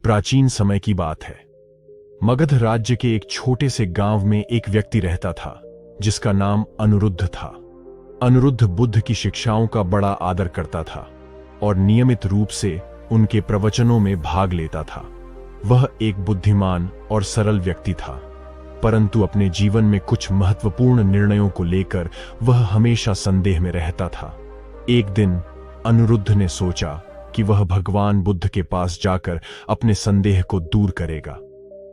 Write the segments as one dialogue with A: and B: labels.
A: प्राचीन समय की बात है। मगध राज्य के एक छोटे से गांव में एक व्यक्ति रहता था जिसका नाम अनिरुद्ध था। अनिरुद्ध बुद्ध की शिक्षाओं का बड़ा आदर करता था और नियमित रूप से उनके प्रवचनों में भाग लेता था। वह एक बुद्धिमान और सरल व्यक्ति था, परंतु अपने जीवन में कुछ महत्वपूर्ण निर्णयों को लेकर वह हमेशा संदेह में रहता था। एक दिन अनिरुद्ध ने सोचा कि वह भगवान बुद्ध के पास जाकर अपने संदेह को दूर करेगा।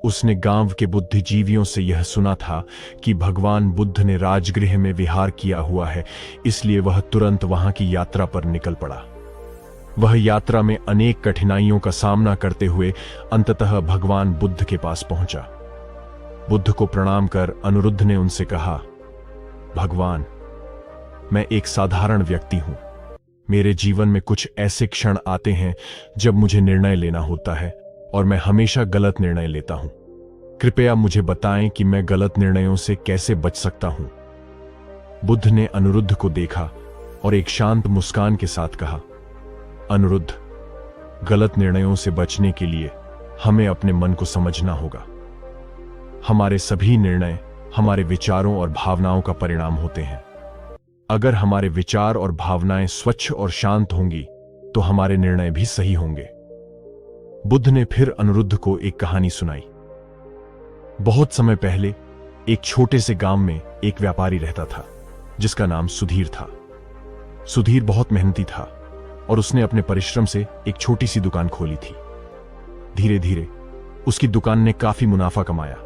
A: उसने गांव के बुद्धिजीवियों से यह सुना था कि भगवान बुद्ध ने राजगृह में विहार किया हुआ है, इसलिए वह तुरंत वहां की यात्रा पर निकल पड़ा। वह यात्रा में अनेक कठिनाइयों का सामना करते हुए अंततः भगवान बुद्ध के पास पहुंचा। बुद्ध को प्रणाम कर अनिरुद्ध ने उनसे कहा, भगवान, मैं एक साधारण व्यक्ति हूं। मेरे जीवन में कुछ ऐसे क्षण आते हैं जब मुझे निर्णय लेना होता है और मैं हमेशा गलत निर्णय लेता हूं। कृपया मुझे बताएं कि मैं गलत निर्णयों से कैसे बच सकता हूं। बुद्ध ने अनिरुद्ध को देखा और एक शांत मुस्कान के साथ कहा, अनिरुद्ध, गलत निर्णयों से बचने के लिए हमें अपने मन को समझना होगा। हमारे सभी निर्णय हमारे विचारों और भावनाओं का परिणाम होते हैं। अगर हमारे विचार और भावनाएं स्वच्छ और शांत होंगी तो हमारे निर्णय भी सही होंगे। बुद्ध ने फिर अनिरुद्ध को एक कहानी सुनाई। बहुत समय पहले एक छोटे से गांव में एक व्यापारी रहता था जिसका नाम सुधीर था। सुधीर बहुत मेहनती था और उसने अपने परिश्रम से एक छोटी सी दुकान खोली थी। धीरे धीरे उसकी दुकान ने काफी मुनाफा कमाया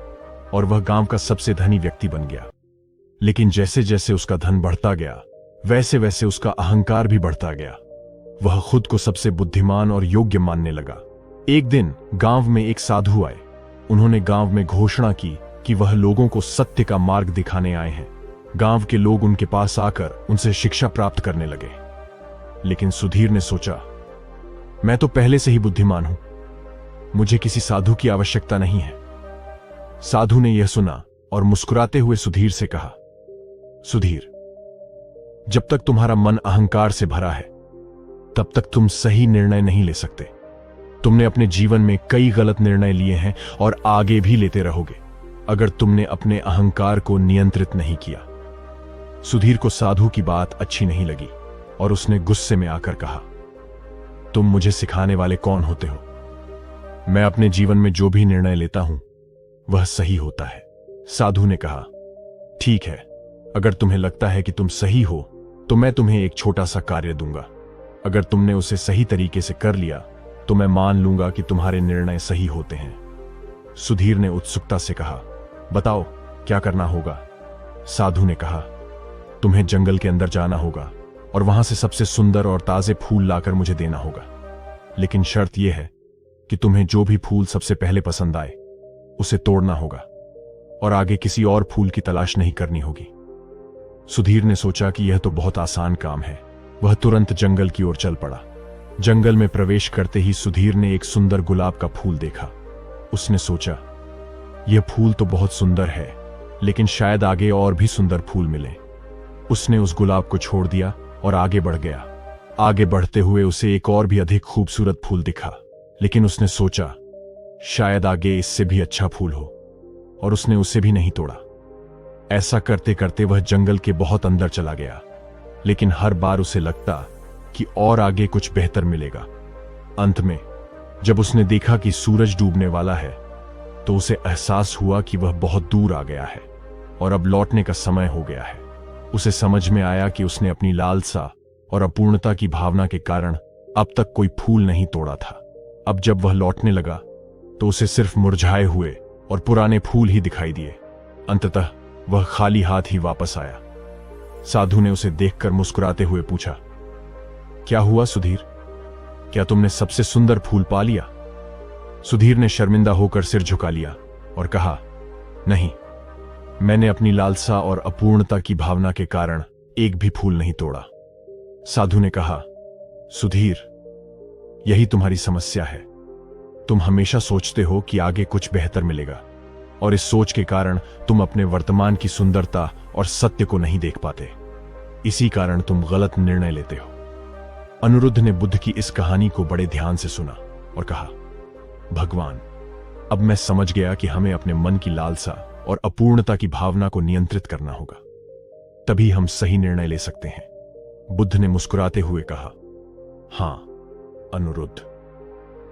A: और वह गांव का सबसे धनी व्यक्ति बन गया। लेकिन जैसे जैसे उसका धन बढ़ता गया, वैसे वैसे उसका अहंकार भी बढ़ता गया। वह खुद को सबसे बुद्धिमान और योग्य मानने लगा। एक दिन गांव में एक साधु आए। उन्होंने गांव में घोषणा की कि वह लोगों को सत्य का मार्ग दिखाने आए हैं। गांव के लोग उनके पास आकर उनसे शिक्षा प्राप्त करने लगे। लेकिन सुधीर ने सोचा, मैं तो पहले से ही बुद्धिमान हूं, मुझे किसी साधु की आवश्यकता नहीं है। साधु ने यह सुना और मुस्कुराते हुए सुधीर से कहा, सुधीर, जब तक तुम्हारा मन अहंकार से भरा है तब तक तुम सही निर्णय नहीं ले सकते। तुमने अपने जीवन में कई गलत निर्णय लिए हैं और आगे भी लेते रहोगे अगर तुमने अपने अहंकार को नियंत्रित नहीं किया। सुधीर को साधु की बात अच्छी नहीं लगी और उसने गुस्से में आकर कहा, तुम मुझे सिखाने वाले कौन होते हो? मैं अपने जीवन में जो भी निर्णय लेता हूं वह सही होता है। साधु ने कहा, ठीक है, अगर तुम्हें लगता है कि तुम सही हो तो मैं तुम्हें एक छोटा सा कार्य दूंगा। अगर तुमने उसे सही तरीके से कर लिया तो मैं मान लूंगा कि तुम्हारे निर्णय सही होते हैं। सुधीर ने उत्सुकता से कहा, बताओ क्या करना होगा? साधु ने कहा, तुम्हें जंगल के अंदर जाना होगा और वहां से सबसे सुंदर और ताजे फूल लाकर मुझे देना होगा। लेकिन शर्त यह है कि तुम्हें जो भी फूल सबसे पहले पसंद आए उसे तोड़ना होगा और आगे किसी और फूल की तलाश नहीं करनी होगी। सुधीर ने सोचा कि यह तो बहुत आसान काम है। वह तुरंत जंगल की ओर चल पड़ा। जंगल में प्रवेश करते ही सुधीर ने एक सुंदर गुलाब का फूल देखा। उसने सोचा, यह फूल तो बहुत सुंदर है, लेकिन शायद आगे और भी सुंदर फूल मिले। उसने उस गुलाब को छोड़ दिया और आगे बढ़ गया। आगे बढ़ते हुए उसे एक और भी अधिक खूबसूरत फूल दिखा, लेकिन उसने सोचा, शायद आगे इससे भी अच्छा फूल हो, और उसने उसे भी नहीं तोड़ा। ऐसा करते करते वह जंगल के बहुत अंदर चला गया, लेकिन हर बार उसे लगता कि और आगे कुछ बेहतर मिलेगा। अंत में जब उसने देखा कि सूरज डूबने वाला है तो उसे एहसास हुआ कि वह बहुत दूर आ गया है और अब लौटने का समय हो गया है। उसे समझ में आया कि उसने अपनी लालसा और अपूर्णता की भावना के कारण अब तक कोई फूल नहीं तोड़ा था। अब जब वह लौटने लगा तो उसे सिर्फ मुरझाए हुए और पुराने फूल ही दिखाई दिए। अंततः वह खाली हाथ ही वापस आया। साधु ने उसे देखकर मुस्कुराते हुए पूछा, क्या हुआ सुधीर? क्या तुमने सबसे सुंदर फूल पा लिया? सुधीर ने शर्मिंदा होकर सिर झुका लिया और कहा, नहीं, मैंने अपनी लालसा और अपूर्णता की भावना के कारण एक भी फूल नहीं तोड़ा। साधु ने कहा, सुधीर, यही तुम्हारी समस्या है। तुम हमेशा सोचते हो कि आगे कुछ बेहतर मिलेगा और इस सोच के कारण तुम अपने वर्तमान की सुंदरता और सत्य को नहीं देख पाते। इसी कारण तुम गलत निर्णय लेते हो। अनिरुद्ध ने बुद्ध की इस कहानी को बड़े ध्यान से सुना और कहा, भगवान, अब मैं समझ गया कि हमें अपने मन की लालसा और अपूर्णता की भावना को नियंत्रित करना होगा, तभी हम सही निर्णय ले सकते हैं। बुद्ध ने मुस्कुराते हुए कहा, हां अनुरुद्ध,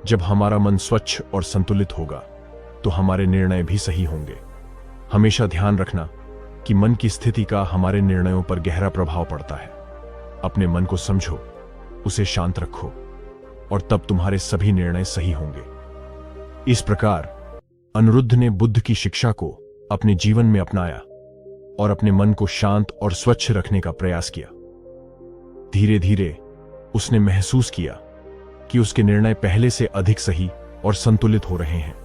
A: जब हमारा मन स्वच्छ और संतुलित होगा तो हमारे निर्णय भी सही होंगे। हमेशा ध्यान रखना कि मन की स्थिति का हमारे निर्णयों पर गहरा प्रभाव पड़ता है। अपने मन को समझो, उसे शांत रखो, और तब तुम्हारे सभी निर्णय सही होंगे। इस प्रकार अनिरुद्ध ने बुद्ध की शिक्षा को अपने जीवन में अपनाया और अपने मन को शांत और स्वच्छ रखने का प्रयास किया। धीरे धीरे उसने महसूस किया कि उसके निर्णय पहले से अधिक सही और संतुलित हो रहे हैं।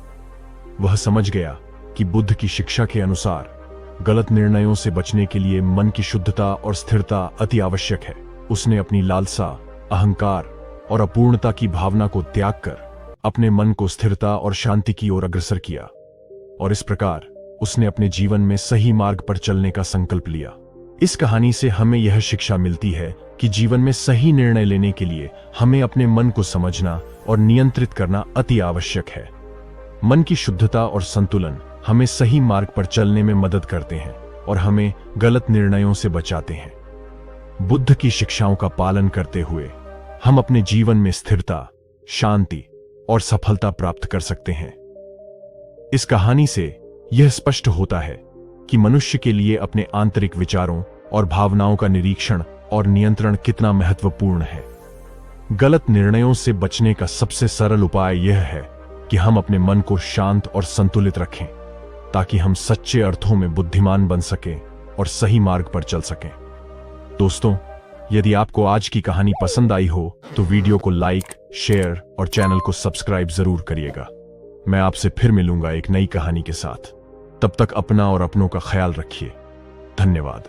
A: वह समझ गया कि बुद्ध की शिक्षा के अनुसार गलत निर्णयों से बचने के लिए मन की शुद्धता और स्थिरता अति आवश्यक है। उसने अपनी लालसा, अहंकार और अपूर्णता की भावना को त्याग कर अपने मन को स्थिरता और शांति की ओर अग्रसर किया, और इस प्रकार उसने अपने जीवन में सही मार्ग पर चलने का संकल्प लिया। इस कहानी से हमें यह शिक्षा मिलती है कि जीवन में सही निर्णय लेने के लिए हमें अपने मन को समझना और नियंत्रित करना अति आवश्यक है। मन की शुद्धता और संतुलन हमें सही मार्ग पर चलने में मदद करते हैं और हमें गलत निर्णयों से बचाते हैं। बुद्ध की शिक्षाओं का पालन करते हुए हम अपने जीवन में स्थिरता, शांति और सफलता प्राप्त कर सकते हैं। इस कहानी से यह स्पष्ट होता है कि मनुष्य के लिए अपने आंतरिक विचारों और भावनाओं का निरीक्षण और नियंत्रण कितना महत्वपूर्ण है। गलत निर्णयों से बचने का सबसे सरल उपाय यह है कि हम अपने मन को शांत और संतुलित रखें, ताकि हम सच्चे अर्थों में बुद्धिमान बन सकें और सही मार्ग पर चल सकें। दोस्तों, यदि आपको आज की कहानी पसंद आई हो तो वीडियो को लाइक, शेयर और चैनल को सब्सक्राइब जरूर करिएगा। मैं आपसे फिर मिलूंगा एक नई कहानी के साथ। तब तक अपना और अपनों का ख्याल रखिए। धन्यवाद।